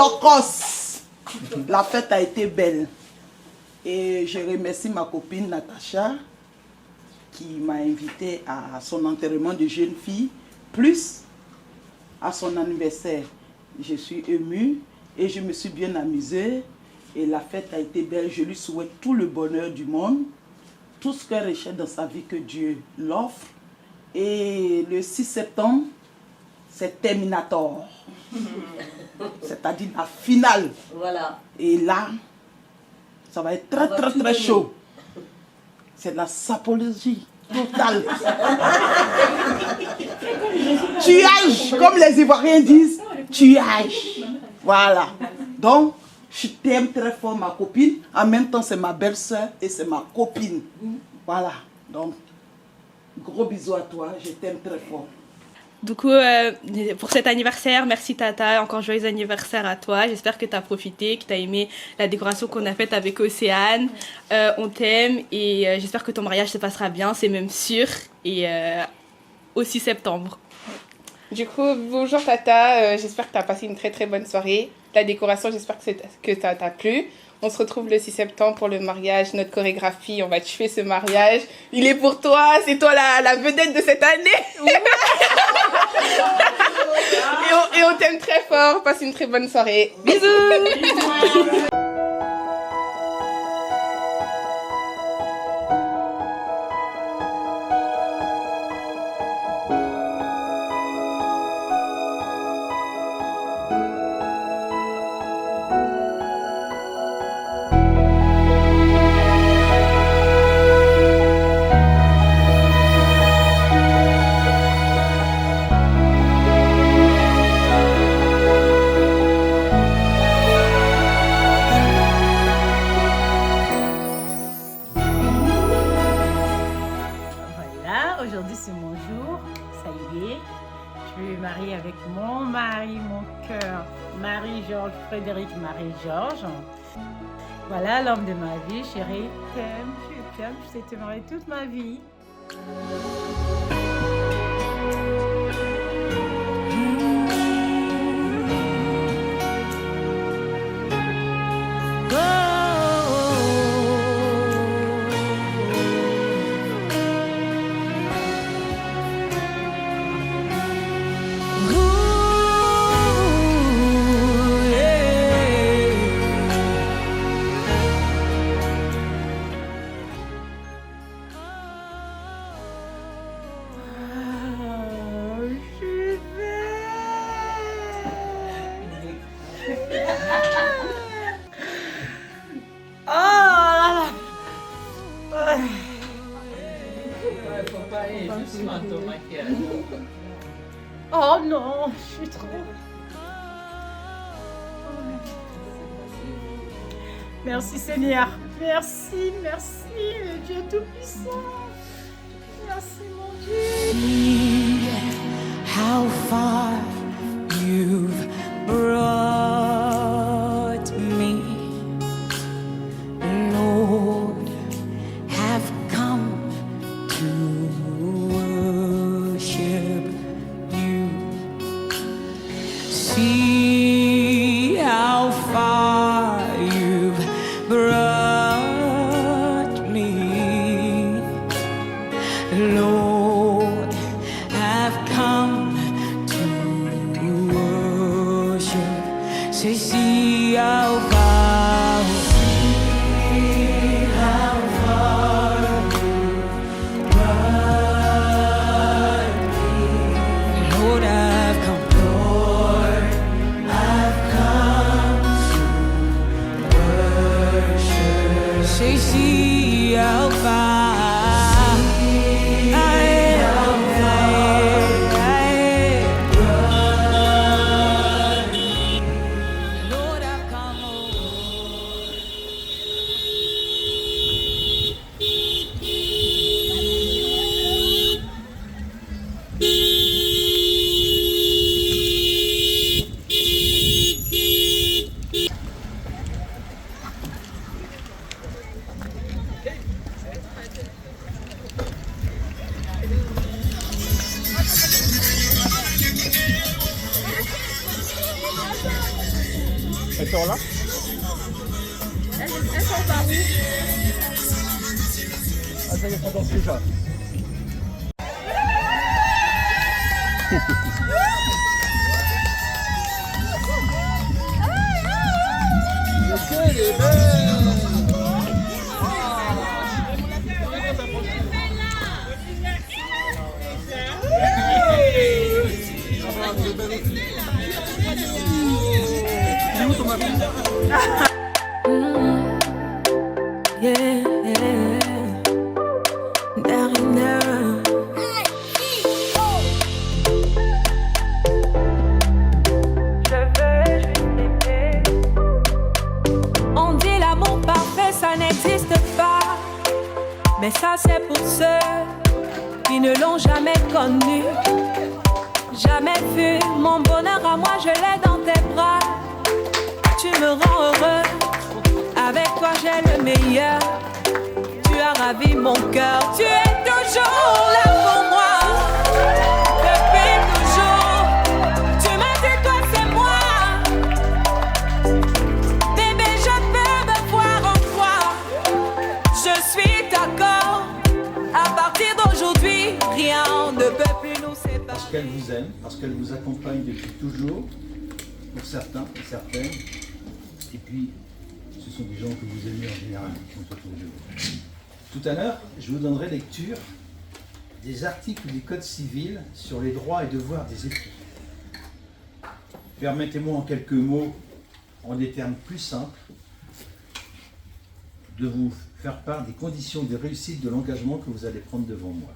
Tokos. La fête a été belle. Et je remercie ma copine Natacha qui m'a invitée à son enterrement de jeune fille, plus à son anniversaire. Je suis émue et je me suis bien amusée. Et la fête a été belle. Je lui souhaite tout le bonheur du monde, tout ce qu'elle recherche dans sa vie que Dieu l'offre. Et le 6 septembre, c'est Terminator. C'est-à-dire la finale. Voilà. Et là, ça va être très chaud. C'est de la sapologie totale. Tuage, comme les Ivoiriens disent, tuage. Voilà. Donc, je t'aime très fort, ma copine. En même temps, c'est ma belle-sœur et c'est ma copine. Voilà. Donc, gros bisous à toi. Je t'aime très fort. Du coup, pour cet anniversaire, merci Tata, encore joyeux anniversaire à toi. J'espère que tu as profité, que tu as aimé la décoration qu'on a faite avec Océane. On t'aime et j'espère que ton mariage se passera bien, c'est même sûr. Et au 6 septembre. Du coup, bonjour Tata, j'espère que tu as passé une très bonne soirée. La décoration, j'espère que ça t'a plu. On se retrouve le 6 septembre pour le mariage, notre chorégraphie. On va tuer ce mariage. Il est pour toi, c'est toi la vedette de cette année. et on t'aime très fort. Passe une très bonne soirée. Bisous. Aujourd'hui c'est mon jour, ça y est, je suis mariée avec mon mari, mon cœur, Marie-Georges, Frédéric Marie-Georges. Voilà l'homme de ma vie, chérie, je t'aime, je sais te marier toute ma vie. Oh non, je suis trop... Merci Seigneur, merci, le Dieu Tout-Puissant. Merci mon Dieu. See how far you've brought me, Lord, have come to worship you. See how far you've brought me, Lord, I've come to worship. Say, see how far, you've brought me. Lord, I've come, Lord, I've come to worship. Say, see how far. Elles sont là? Elles sont par où? Ah, ça y est, ça danse déjà. Elle est belle. Il est où ton mari? Yeah, Darina. Je veux juste t'aimer. On dit l'amour parfait, ça n'existe pas. Mais ça, c'est pour ceux qui ne l'ont jamais connu. Jamais vu mon bonheur à moi, je l'ai dans tes bras. Tu me rends heureux. Avec toi j'ai le meilleur. Tu as ravi mon cœur. Tu es toujours là pour moi. Depuis toujours. Tu m'as dit toi c'est moi. Bébé je peux me voir en toi. Je suis d'accord. À partir d'aujourd'hui, rien ne peut plus nous séparer. Parce qu'elle vous aime, parce qu'elle vous accompagne depuis toujours, pour certains et certaines. Et puis, ce sont des gens que vous aimez en général, qui sont autour de vous. Tout à l'heure, je vous donnerai lecture des articles du Code civil sur les droits et devoirs des époux. Permettez-moi en quelques mots, en des termes plus simples, de vous faire part des conditions de réussite de l'engagement que vous allez prendre devant moi.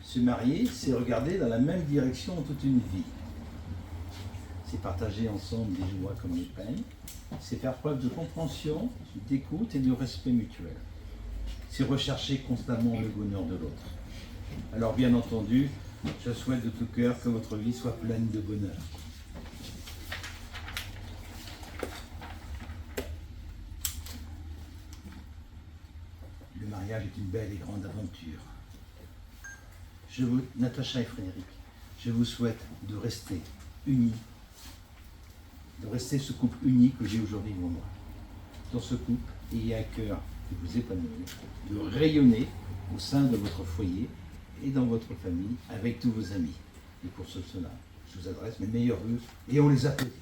Se marier, c'est regarder dans la même direction toute une vie. C'est partager ensemble des joies comme des peines. C'est faire preuve de compréhension, d'écoute et de respect mutuel. C'est rechercher constamment le bonheur de l'autre. Alors bien entendu, je souhaite de tout cœur que votre vie soit pleine de bonheur. Le mariage est une belle et grande aventure. Natacha et Frédéric, je vous souhaite de rester unis, de rester ce couple uni que j'ai aujourd'hui devant moi. Dans ce couple, ayez à cœur de vous épanouir, de rayonner au sein de votre foyer et dans votre famille avec tous vos amis. Et pour cela, je vous adresse mes meilleurs vœux et on les applaudit.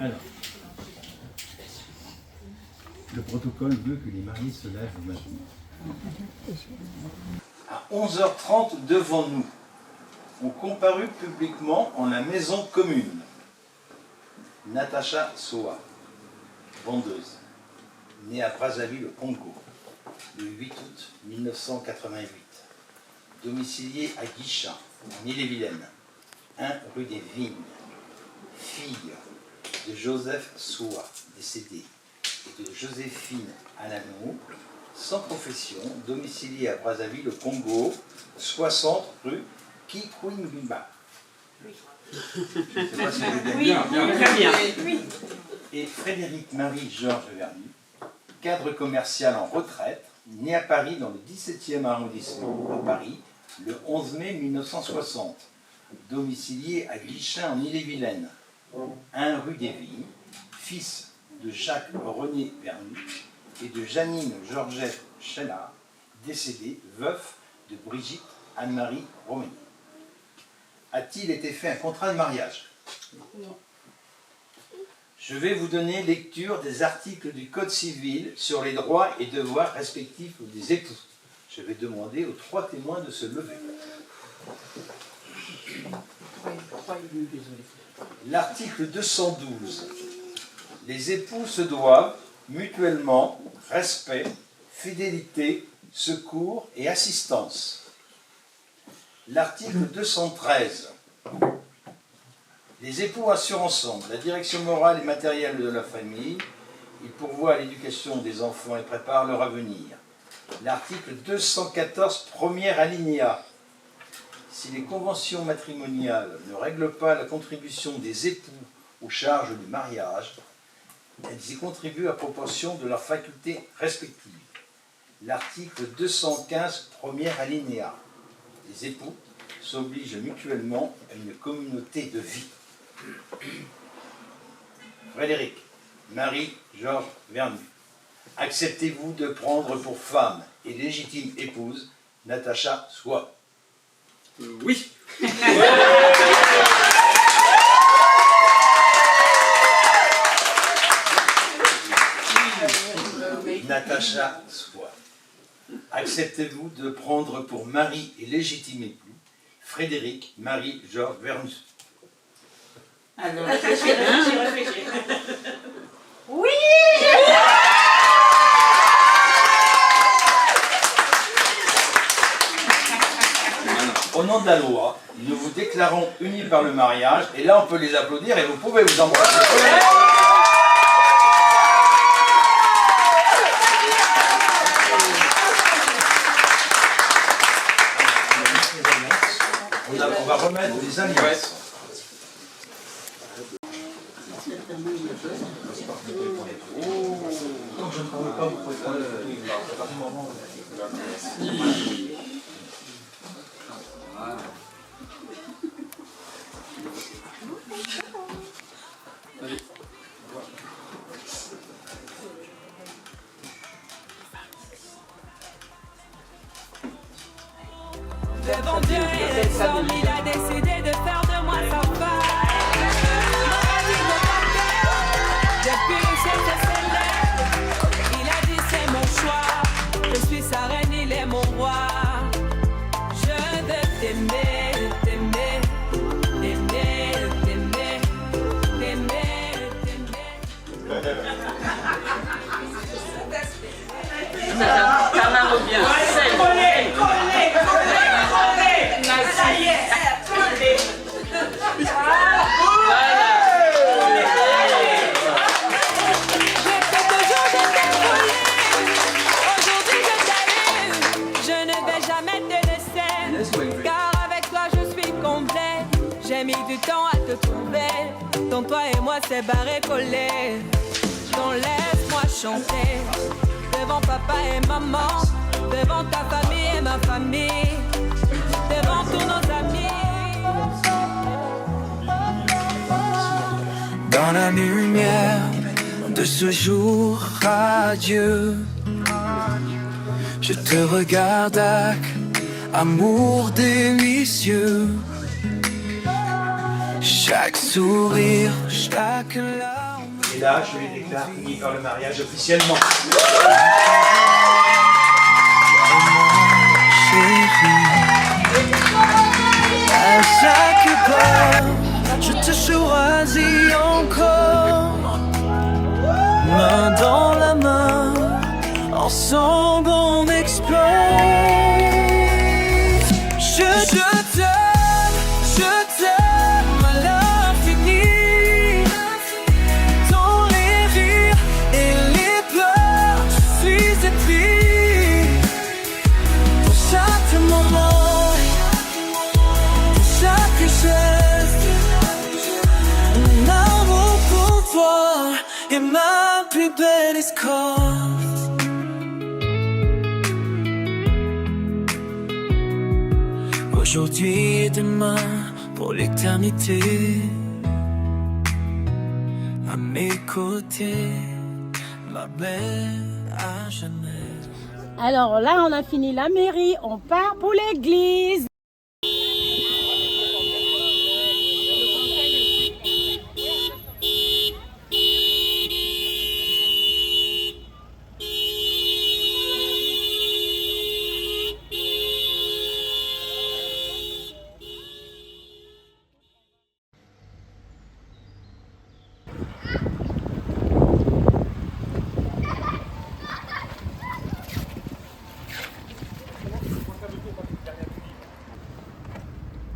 Alors, le protocole veut que les mariés se lèvent maintenant. À 11h30 devant nous, ont comparu publiquement en la maison commune Natacha Soa, vendeuse, née à Brazzaville au Congo, le 8 août 1988, domiciliée à Guichin, en Ille-et-Vilaine, 1 rue des Vignes, fille de Joseph Soa, décédé, et de Joséphine Anamou, sans profession, domiciliée à Brazzaville au Congo, 60 rue Kikwingimba. Je ne sais pas si je bien. Très bien. Et Frédéric Marie-Georges Vernu, cadre commercial en retraite, né à Paris dans le 17e arrondissement à Paris, le 11 mai 1960, domicilié à Guichin en Ille-et-Vilaine, 1 rue des Vignes, fils de Jacques-René Vernu et de Janine Georgette Chénard, décédé, veuf de Brigitte Anne-Marie Roménie. A-t-il été fait un contrat de mariage? Non. Je vais vous donner lecture des articles du Code civil sur les droits et devoirs respectifs des époux. Je vais demander aux 3 témoins de se lever. L'article 212. Les époux se doivent mutuellement respect, fidélité, secours et assistance. L'article 213. Les époux assurent ensemble la direction morale et matérielle de la famille. Ils pourvoient à l'éducation des enfants et préparent leur avenir. L'article 214, premier alinéa. Si les conventions matrimoniales ne règlent pas la contribution des époux aux charges du mariage, elles y contribuent à proportion de leurs facultés respectives. l'article 215, premier alinéa. Les époux s'obligent mutuellement à une communauté de vie. Frédéric, Marie-Georges Vernu, acceptez-vous de prendre pour femme et légitime épouse Natacha Soie? Oui. Natacha Soie, acceptez-vous de prendre pour mari et légitime époux Frédéric Marie-Georges Vernu? Alors, réfléchis. Oui. Au nom de la loi, nous vous déclarons unis par le mariage, et là on peut les applaudir et vous pouvez vous embrasser. On va remettre les alliances. Devant Dieu et les hommes, il a décidé de faire de moi sa femme. Ma vie ne va pas. Depuis le ciel s'élève, il a dit c'est mon choix. Je suis sa reine, il est mon roi. Je veux t'aimer, t'aimer, t'aimer, t'aimer, t'aimer, t'aimer. Ça va bien. J'ai mis du temps à te trouver. Ton toi et moi c'est barré collé. Donc laisse-moi chanter devant papa et maman, devant ta famille et ma famille, devant tous nos amis. Dans la lumière de ce jour radieux, je te regarde avec amour délicieux. Chaque sourire, chaque larme. Et là, je les déclare unis par le mariage officiellement. À chaque pas, je te choisis encore. Main dans la main, ensemble on explose. Je t'aime à l'infini. Dans les rires et les pleurs, je suis épris. Pour chaque moment, pour chaque geste, mon amour pour toi est ma plus belle escorte. Aujourd'hui et demain, pour l'éternité, à mes côtés, ma belle à jamais. Alors là, on a fini la mairie, on part pour l'église.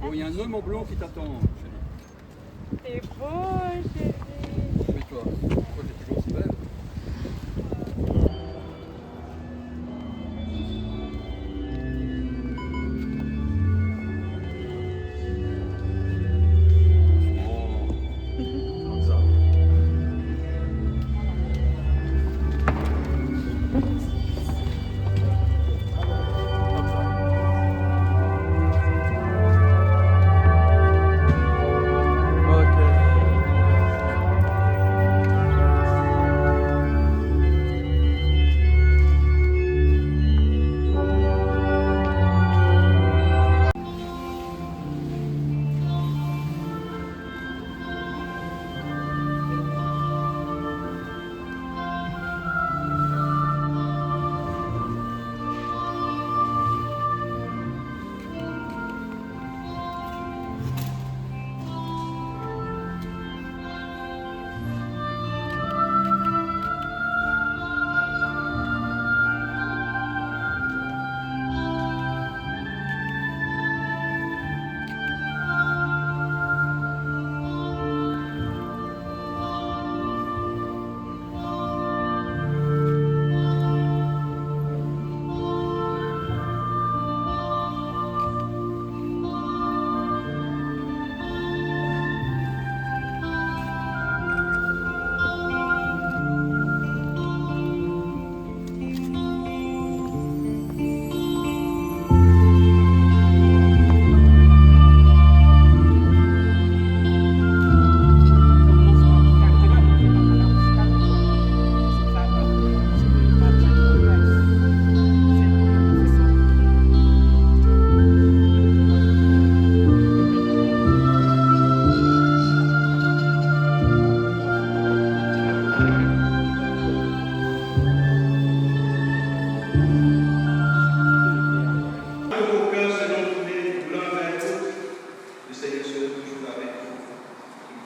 Oh, il y a un homme en blanc qui t'attend, chérie. T'es beau, chérie. Oui, toi t'es toujours si belle. Comme ça.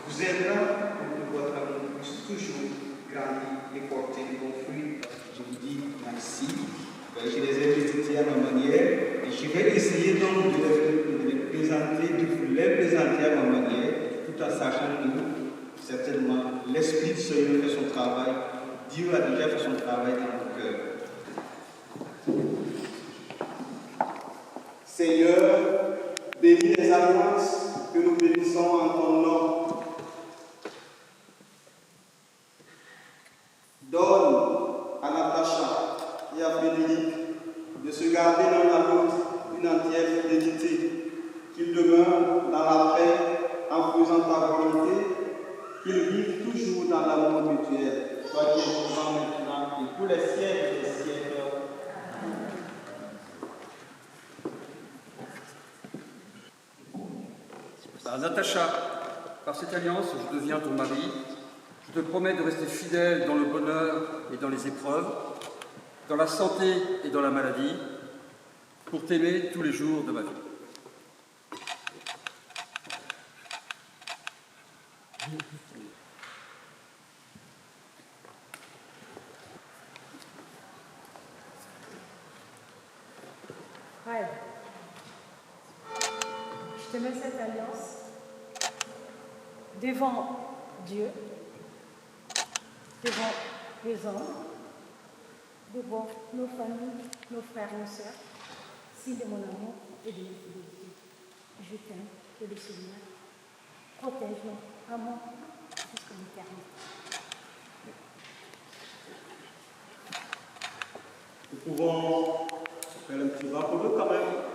Vous êtes là pour que votre amour puisse toujours grandir et porter de bons fruits. Je vous dis merci. Je les ai visités à ma manière et je vais essayer donc de les présenter à ma manière, tout en sachant que certainement l'Esprit du Seigneur fait son travail. Dieu a déjà fait son travail dans nos cœurs. Seigneur, bénis les alliances que nous bénissons en ton nom. Donne à Natacha et à Frédéric de se garder l'un à l'autre une entière fidélité, qu'ils demeurent dans la paix en faisant ta volonté, qu'ils vivent toujours dans l'amour mutuel. Toi qui es vivant maintenant et tous les siècles des siècles. Natacha, par cette alliance, je deviens ton mari. Je te promets de rester fidèle dans le bonheur et dans les épreuves, dans la santé et dans la maladie, pour t'aimer tous les jours de ma vie. Rêve. Je te mets cette alliance devant Dieu, devant les hommes, devant nos familles, nos frères, nos sœurs, signe de mon amour et de ma fidélité. Je t'aime, que le Seigneur protège-nous, amour, jusqu'à l'éternité. Nous pouvons faire un petit bas pour eux quand même.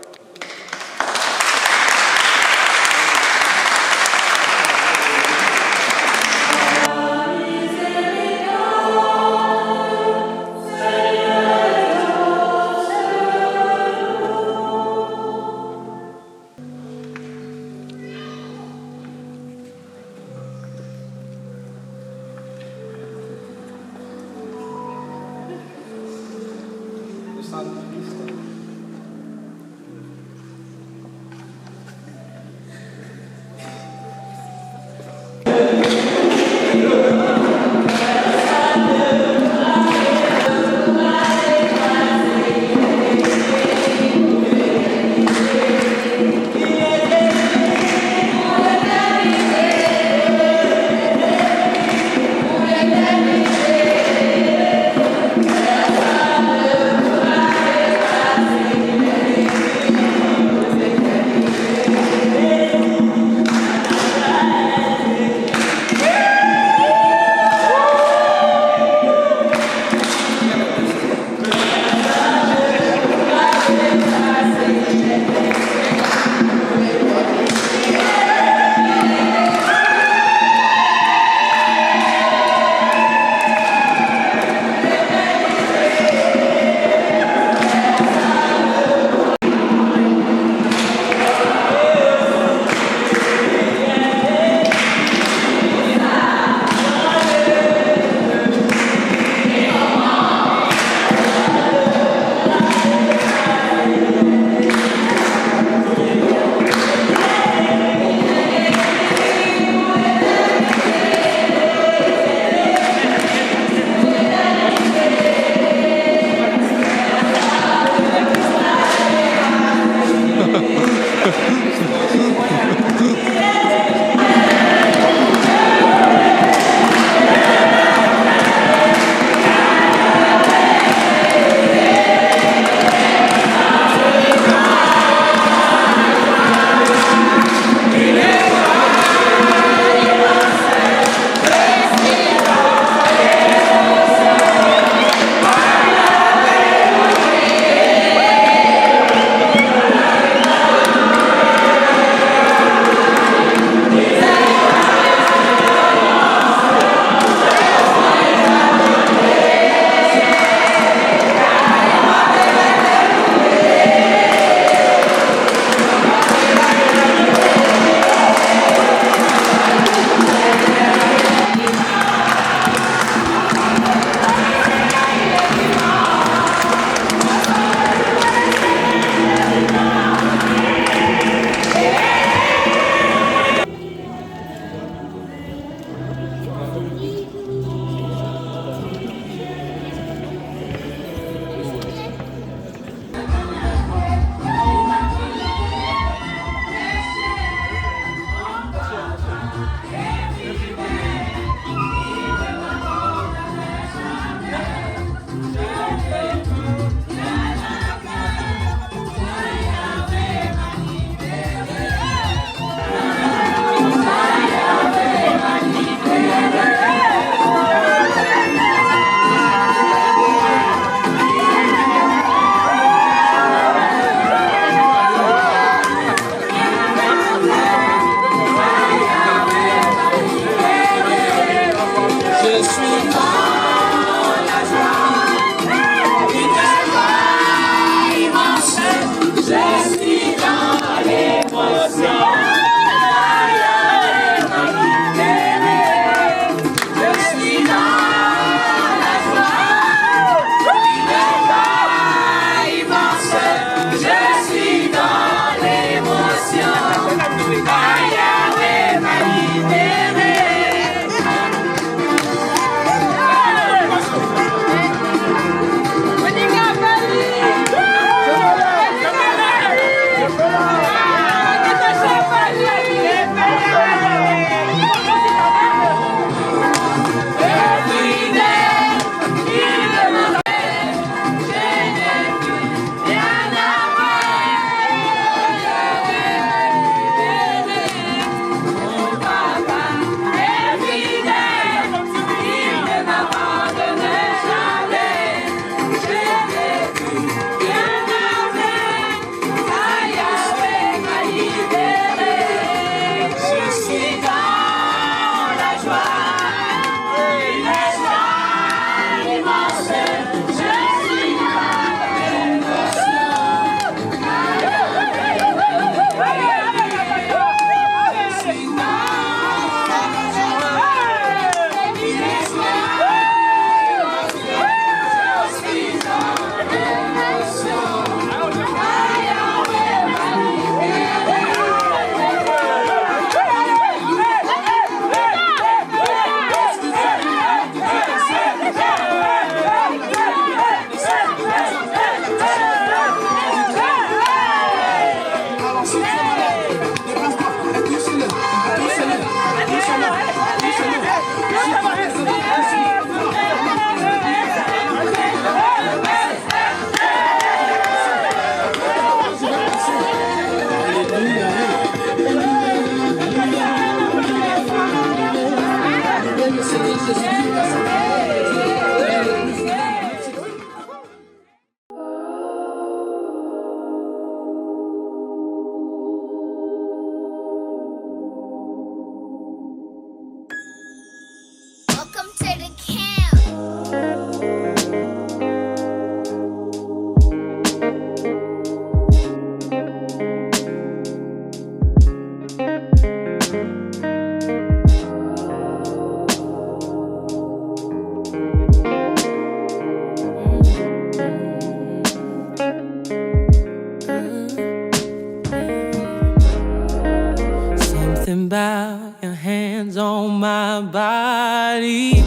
Something about your hands on my body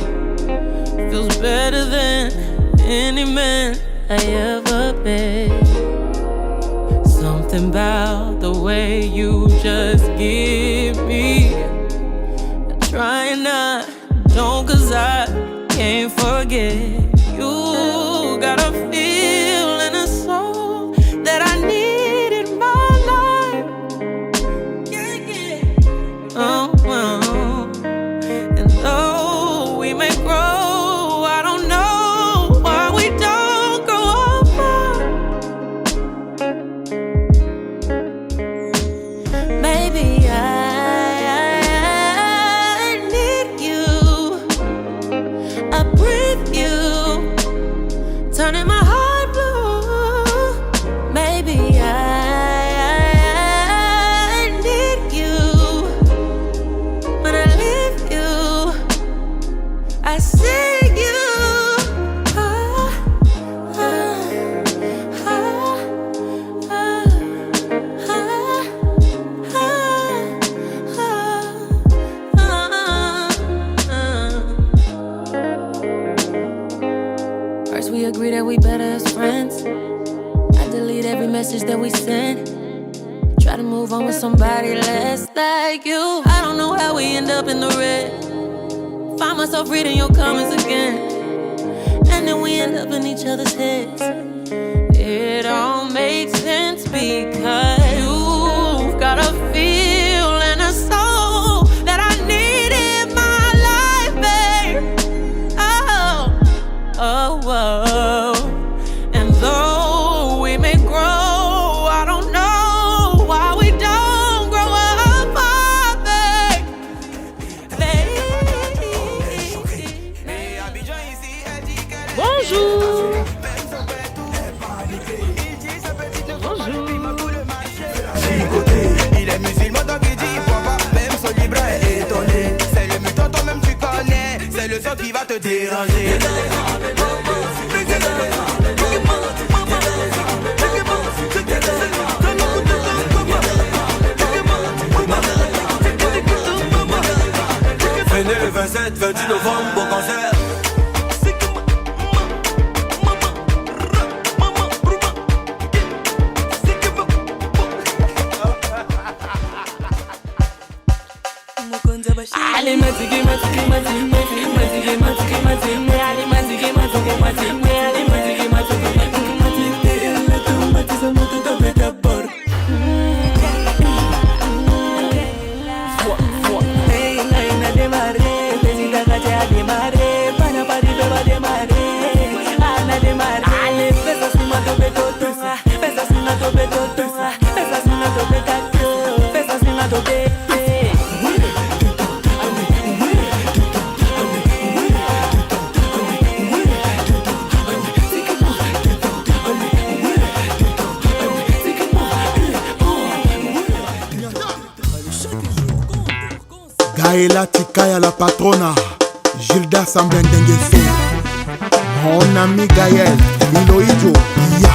feels better than any man I ever met. Something about the way you just give me. Trying not, don't, 'cause I can't forget. You got a feel and a soul that I need in my life. Oh, and though we may grow, I don't know why we don't grow apart. Maybe I need you, I breathe you, turning my heart blue. Maybe I need you. When I leave you, I see you. Ah, ah, ah, ah, First we agree that we better as friends. I delete every message that we send. Try to move on with somebody less like you. I don't know how we end up in the red. Find myself reading your comments again, and then we end up in each other's heads. It all makes sense because you've got a feel and a soul that I need in my life, babe. Oh, oh, oh. And though we may grow, I don't know why we don't grow apart, babe. Bonjour. Il est musulman donc il dit pourquoi même son libre est étonné. C'est le mutant toi-même tu connais. C'est le son qui va te déranger. Venez le 27, 28 novembre au concert. Gaëla Tikaya la patrona, Gilda Sambendengeso, mon ami Gaël, Miloïdjo, ya.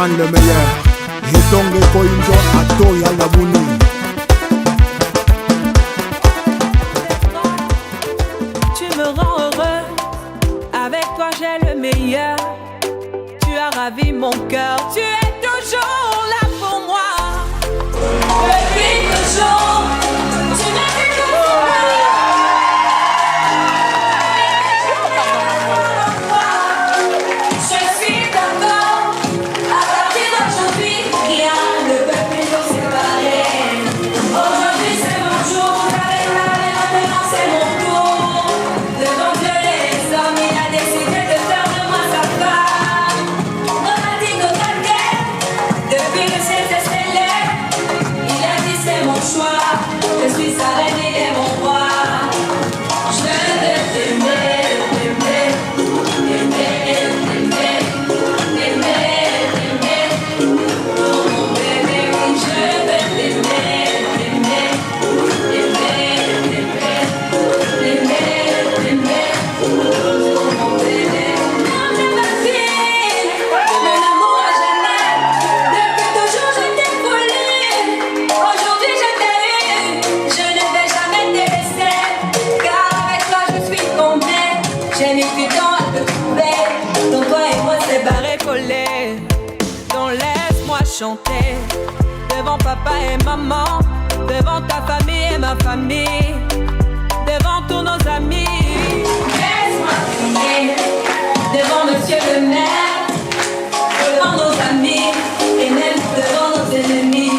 Le meilleur et donc Koinjo Ato Yalabuni. Tu me rends heureux Avec toi j'ai le meilleur. Tu as ravi mon cœur. Tu es toujours là pour moi. Depuis toujours, tu m'as fait confiance. Je suis d'accord. À partir d'aujourd'hui, rien ne peut plus nous séparer. Aujourd'hui c'est mon jour. Avec la mer, maintenant c'est mon tour. Devant Dieu et les hommes, il a décidé de faire de moi sa femme. Romantique au calcaire, depuis le ciel s'est scellé. Il a dit c'est mon choix. Je suis sa reine, il est mon roi. Je vais t'aimer, t'aimer, t'aimer, t'aimer, t'aimer, t'aimer. Oh mon bébé, oui, je vais t'aimer, t'aimer, t'aimer, t'aimer, t'aimer, oh mon bébé. Non, j'ai ma fille, mon amour à jamais. Depuis toujours je t'ai voulu. Aujourd'hui je t'ai eu. Je ne vais jamais te laisser. Car avec toi je suis tombée. J'ai mis du temps à te trouver. Donc toi et moi c'est barré collé. Donc laisse-moi chanter devant papa et maman, devant ta famille et ma famille, devant tous nos amis. Laisse-moi crier devant monsieur le maire, devant nos amis et même devant nos ennemis.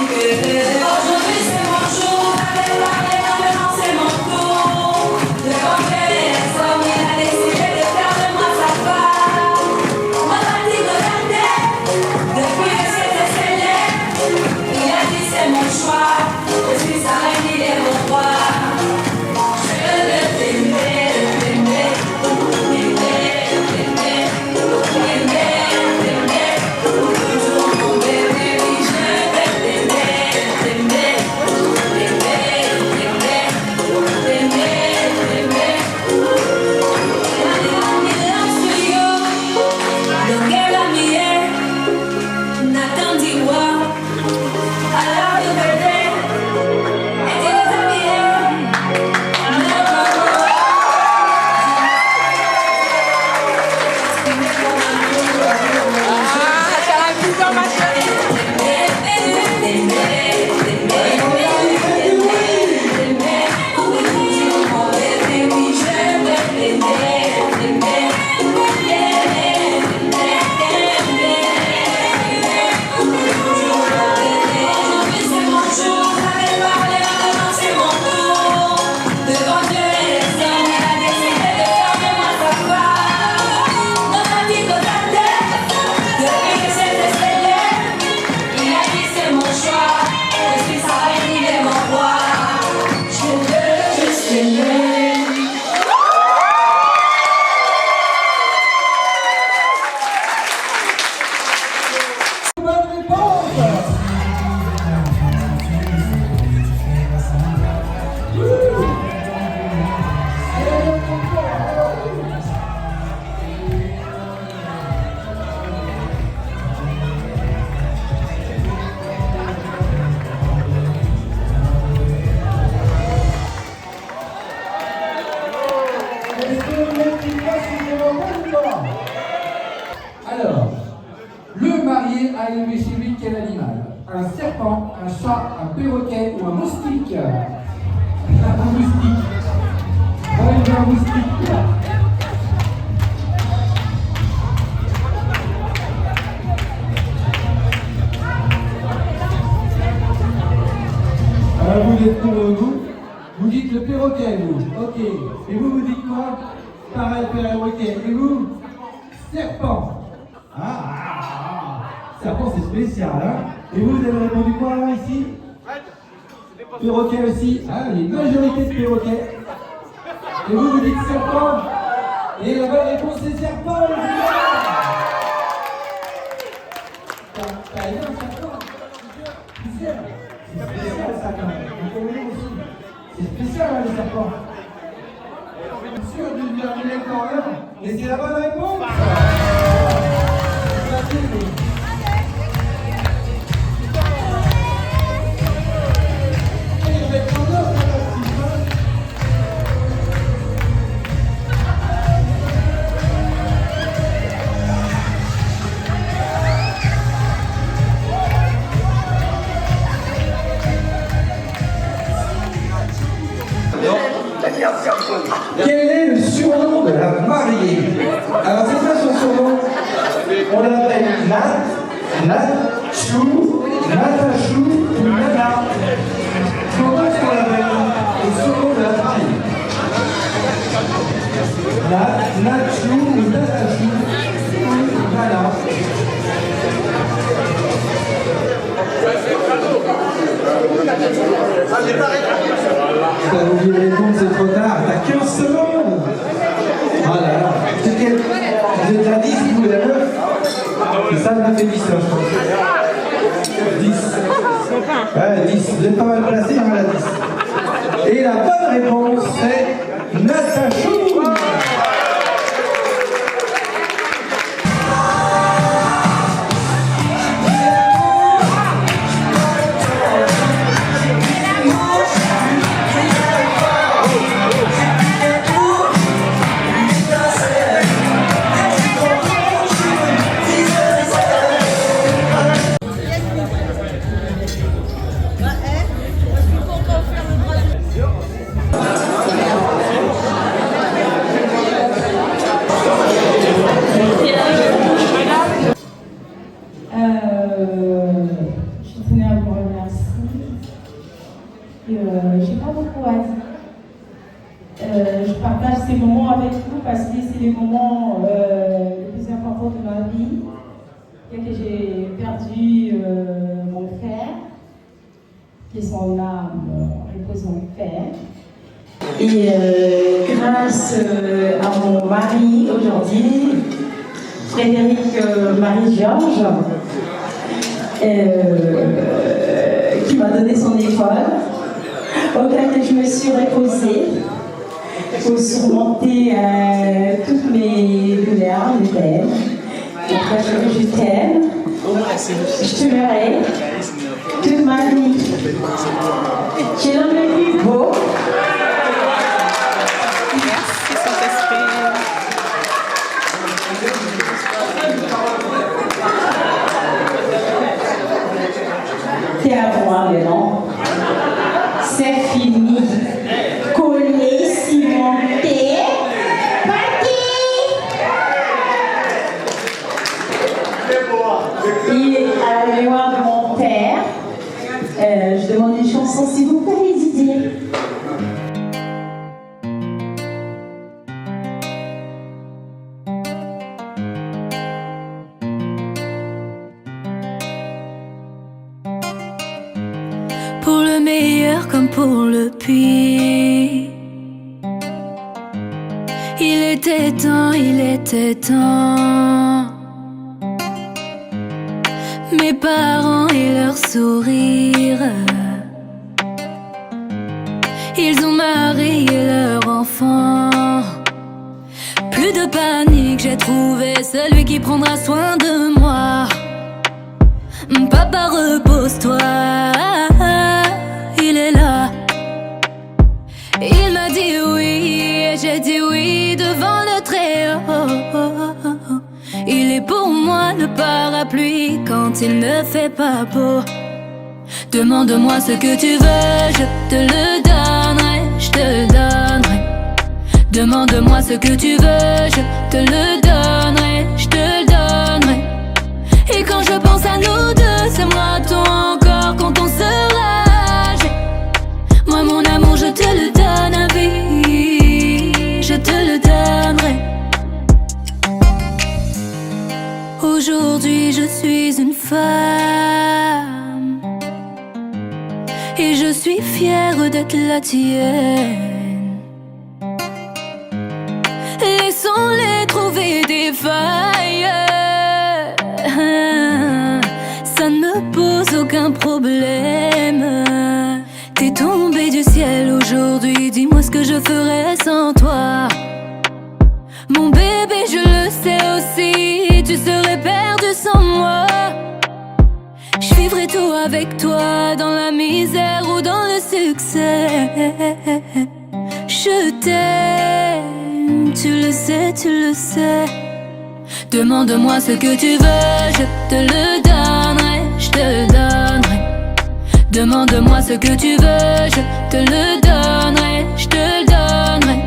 Aujourd'hui c'est mon jour, avec la reine, maintenant c'est mon tour. Devant Dieu et les hommes, il a décidé de faire de moi sa femme. Moi m'a dit de la terre, depuis que c'était scellé. Il a dit c'est mon choix, je suis sa reine, il est mon roi. Je vais t'aimer, t'aimer, t'aimer, t'aimer, t'aimer, t'aimer. Toujours mon bébé, oui, je vais t'aimer, t'aimer, t'aimer, t'aimer, t'aimer, t'aimer. Don't get la mienne, Nathan Diwa. I love you, baby. Et tu es habillée. Alors, le marié a élevé chez lui quel animal? Un serpent, un chat, un perroquet ou un moustique? Un moustique. Va élever un moustique. Alors vous êtes pour vous dites le perroquet, vous. Ok. Et vous dites quoi? Pareil, perroquet. Et vous? Serpent. Serpent, c'est spécial, hein? Et vous avez répondu quoi, là, ici? Perroquet aussi. Ah, il y a une majorité de perroquets. Et vous dites serpent. Et la bonne réponse, c'est serpent, les gars. T'as aimé un serpent? Plusieurs. C'est spécial, ça, quand même. C'est spécial, hein, les serpents. Sûr de terminer le corner. Et c'est la bonne réponse. Natachou, Nana. Comment est-ce qu'on l'appelle? Le second de la famille. Natachou, Nana. Vous voulez répondre, c'est trop tard. T'as 15 secondes. Voilà. Vous êtes à 10, vous êtes à 9. C'est ça, on a fait 10, je pense. 10. Ouais, 10. Vous êtes pas mal placé, hein, la 10. Et la bonne réponse, c'est Natachou. Je tenais à vous remercier. J'ai pas beaucoup à dire. Je partage ces moments avec vous parce que c'est les moments les plus importants de ma vie. Dès que j'ai perdu mon frère, que son âme repose en paix. Et grâce à mon mari aujourd'hui, Frédéric Marie-Georges, qui m'a donné son école, auquel je me suis reposée pour surmonter toutes mes douleurs, mes peines. Je t'aime, je t'aimerai toute ma vie. Tu es l'homme le plus beau. T'es à moi maintenant. C'est fini. Collé, cimenté, parti. Et à la mémoire de mon père, je demande une chanson si vous pouvez Didier. Pour le meilleur comme pour le pire, il était temps, il était temps. Mes parents et leur sourire, ils ont marié leur enfant. Plus de panique, j'ai trouvé celui qui prendra soin de moi. Papa, repose-toi, il est là. Il m'a dit oui et j'ai dit oui devant le Très-Haut. Il est pour moi le parapluie quand il ne fait pas beau. Demande-moi ce que tu veux, je te le donnerai, je te le donnerai. Demande-moi ce que tu veux, je te le donnerai, je te le donnerai. Et quand je pense à nous deux, c'est moi toi encore quand on sera âgé. Moi mon amour je te le donne à vie, je te le donnerai. Aujourd'hui je suis une femme et je suis fière d'être la tienne. Laissons-les trouver des failles, ça ne me pose aucun problème. T'es tombé du ciel aujourd'hui, dis-moi ce que je ferais sans toi. Mon bébé, je le sais aussi, tu serais perdu sans moi. Je vivrai tout avec toi, dans la misère ou dans le succès. Je t'aime, tu le sais, tu le sais. Demande-moi ce que tu veux, je te le donnerai, je te le donnerai. Demande-moi ce que tu veux, je te le donnerai, je te le donnerai.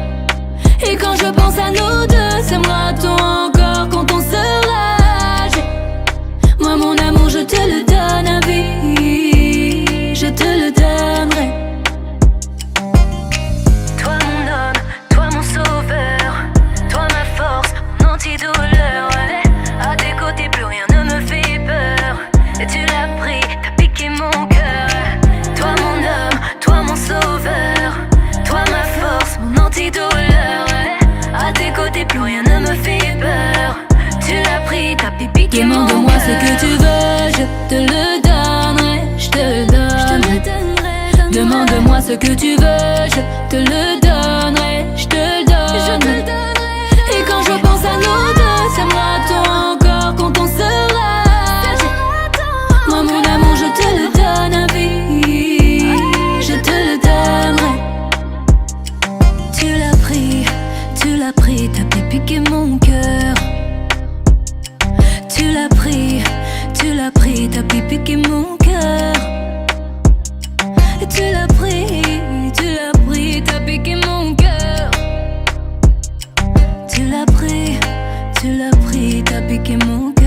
Et quand je pense à nous deux, c'est moi toi encore quand on sera âgé. Moi mon amour je et plus rien ne me fait peur. Tu l'as pris, t'as piqué mon cœur. Demande-moi ce que tu veux, je te le donnerai, je te le donne. Demande-moi ce que tu veux, je te le donnerai, je te le donne. Et quand je pense à nous deux, ça me rattend encore quand on se lâche. Moi mon amour, je te le donne à vie, je te le donnerai. Tu l'as pris, t'as piqué mon cœur. Tu l'as pris, t'as piqué mon cœur. Tu l'as pris, t'as piqué mon cœur. Tu l'as pris, t'as piqué mon cœur.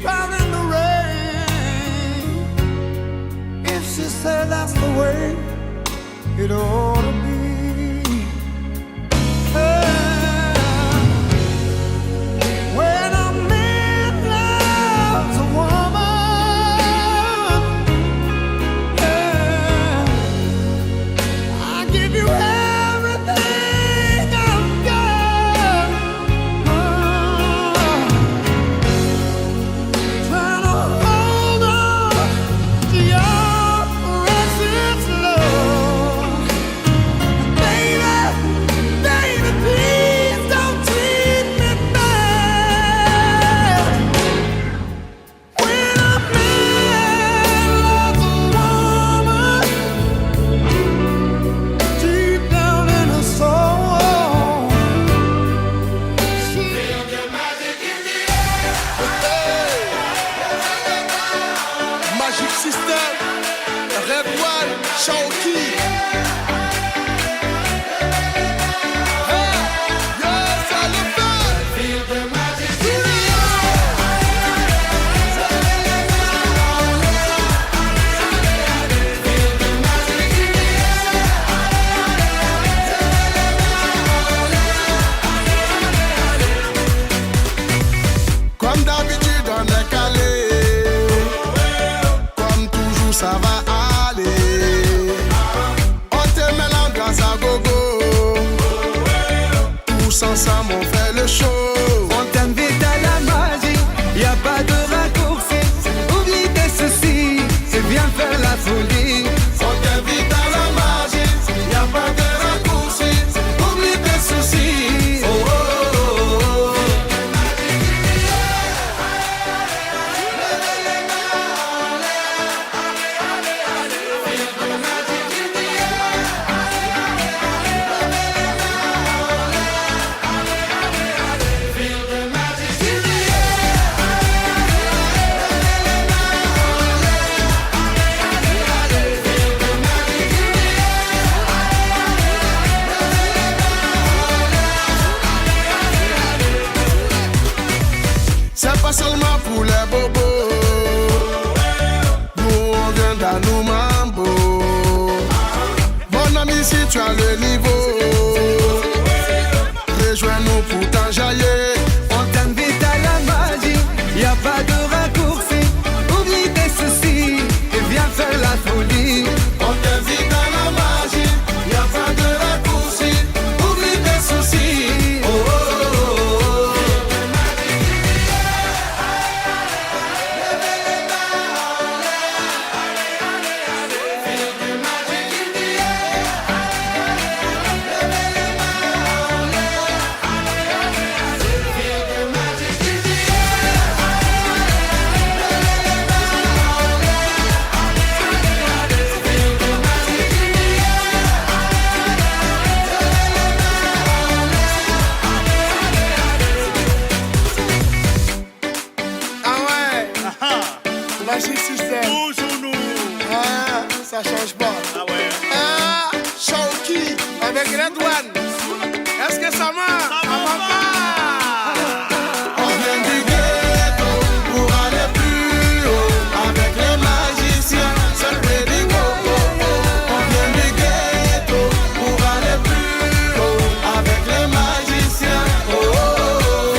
Out in the rain. Grade One. Est-ce que ça marche? Ça va pas. On vient du ghetto pour aller plus haut avec les magiciens. Seul Bédigo. On vient du ghetto pour aller plus haut avec les magiciens. Oh, oh, oh.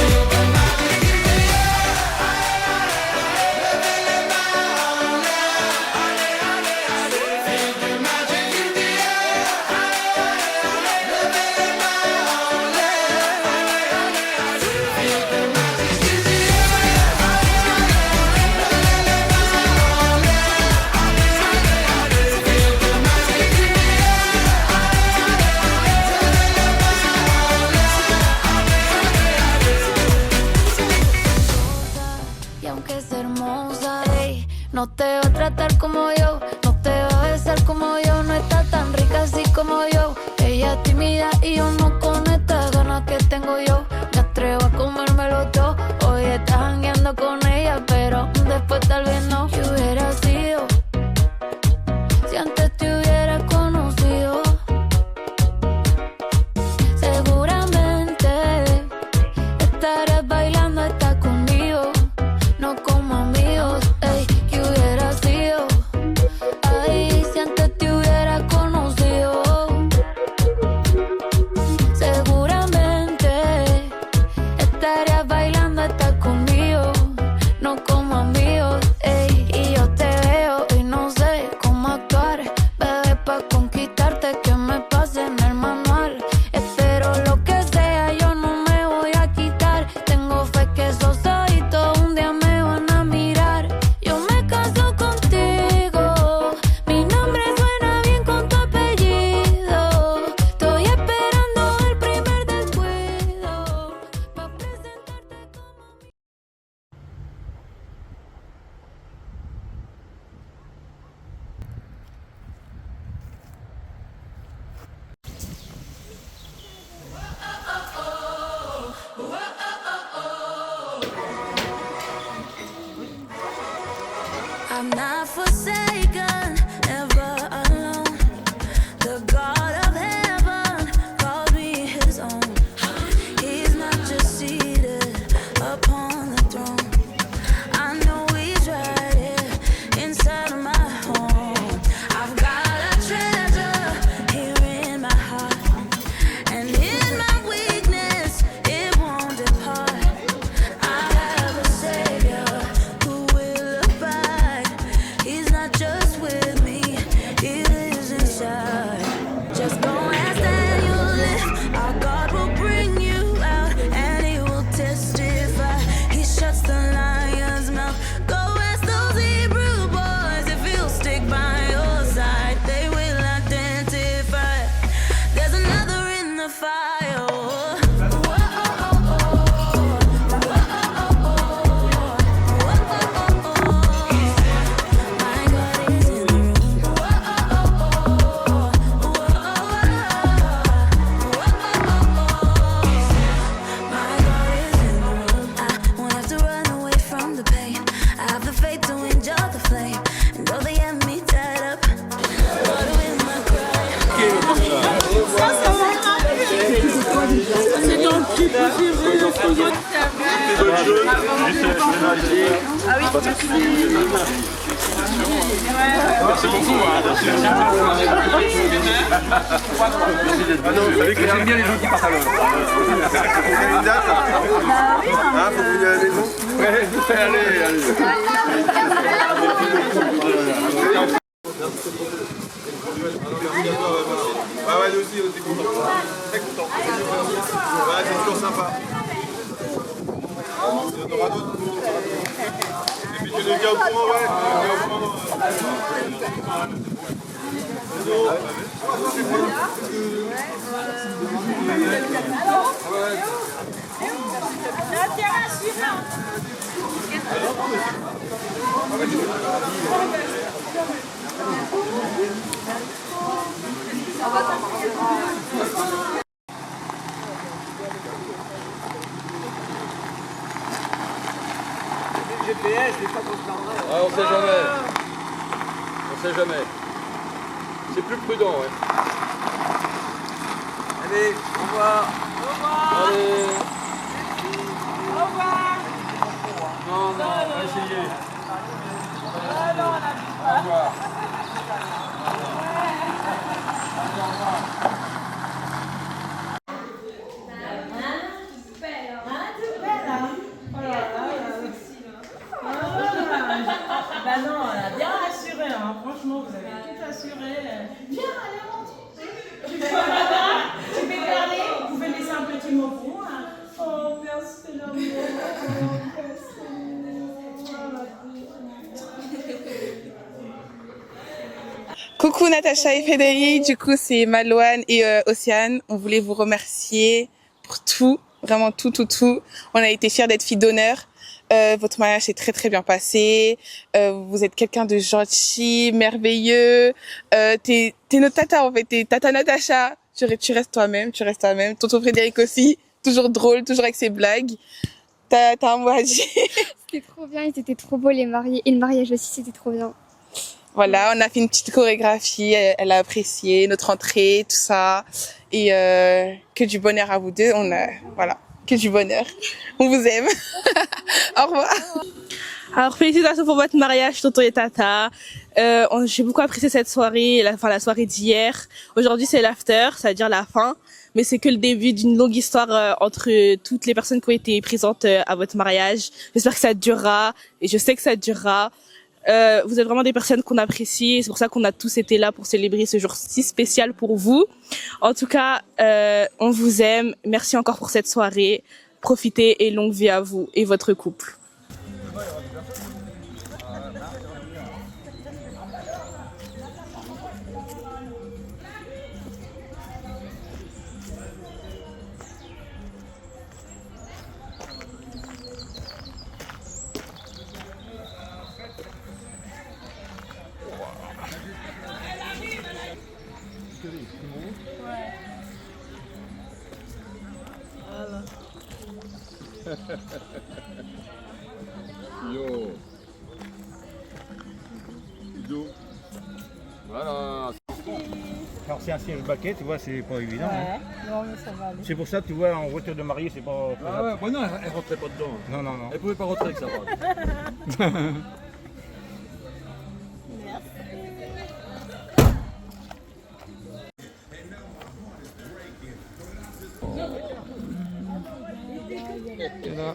Y aunque es hermosa, ey, no te va a tratar como yo, no te va a besar como yo, no está tan rica así como yo. Ella es tímida y yo no con estas ganas que tengo yo. Me atrevo a comérmelo todo. Hoy estás jangueando con ella, pero después tal vez no. ¿Qué hubiera sido si antes te hubiera conocido? Seguramente estarás bailando hasta conmigo, no como amigos, ey, ¿qué hubiera sido? Ay, si antes te hubiera conocido. Seguramente estarías bailando hasta conmigo, no como amigos, ey, y yo te veo y no sé cómo actuar, bebé, pa' conquistarte que me pase en el manual. Espero lo que sea, yo no me voy a quitar. Tengo fe que esos ojitos un día me van a mirar. Yo me caso contigo, mi nombre suena bien con tu apellido. Estoy esperando el primer descuido pa' presentarte como mi... I'm not forsaken, ever alone. The God of heaven called me his own. He's not just seated upon the throne. I know he's right here inside of my home. I've got a treasure here in my heart, and in my weakness it won't depart. I have a Savior who will abide. He's not just with me, he lives inside. Just go ask Daniel if our God will bring you out, and he will testify. He shuts the lion's mouth. Go ask those Hebrew boys if he'll stick by your side. They will identify. There's another in the fire. My God is in the room. My God is in the room. I won't have to run away from the pain. I have the faith to endure the flame. And though they have me tied up, water in my cry. Merci beaucoup. J'aime bien les gens qui partent à l'heure. Vous avez une date? Ah, faut venir à la maison? Ouais, allez. Ouais, nous aussi, on était contents. Très contents. Ouais, c'est toujours sympa. Il y en aura d'autres. Et puis tu nous tiens au courant, ouais. GPS, des fois qu'on se perdrait. Ah, on sait jamais. On sait jamais. C'est plus prudent, ouais. Allez, au revoir. Au revoir. Allez. Au revoir. Non, non, on va essayer. Ah non, on n'abuse Au pas. revoir. Bah non, on a bien assuré, hein. Franchement, vous avez tout assuré. Viens, allez, rentre. Tu peux parler, vous pouvez laisser un petit mot pour moi. Oh, merci l'amour. Coucou Natacha et Frédéric, du coup c'est Malouane et Océane. On voulait vous remercier pour tout, vraiment tout. On a été fiers d'être filles d'honneur. Votre mariage s'est très très bien passé. Vous êtes quelqu'un de gentil, merveilleux. T'es notre tata en fait, t'es tata Natacha. Tu restes toi-même. Tonton Frédéric aussi, toujours drôle, toujours avec ses blagues. T'as un mot à dire? C'était trop bien, ils étaient trop beaux les mariés. Et le mariage aussi, c'était trop bien. Voilà, on a fait une petite chorégraphie, elle a apprécié notre entrée, tout ça. Et que du bonheur à vous deux, voilà, que du bonheur. On vous aime. Au revoir. Alors félicitations pour votre mariage, tonton et tata. J'ai beaucoup apprécié cette soirée, la soirée d'hier. Aujourd'hui c'est l'after, c'est-à-dire la fin. Mais c'est que le début d'une longue histoire entre toutes les personnes qui ont été présentes à votre mariage. J'espère que ça durera, et je sais que ça durera. Vous êtes vraiment des personnes qu'on apprécie, c'est pour ça qu'on a tous été là pour célébrer ce jour si spécial pour vous. En tout cas, on vous aime, merci encore pour cette soirée, profitez et longue vie à vous et votre couple. Yo. Yo. Voilà. Alors c'est un siège baquet, tu vois, c'est pas évident. Ouais, Hein. non mais ça va aller. C'est pour ça que tu vois, en voiture de mariée, c'est pas... Ah ouais, bah non, elle rentrait pas dedans. Non, non, non. Elle pouvait pas rentrer avec sa part. Là.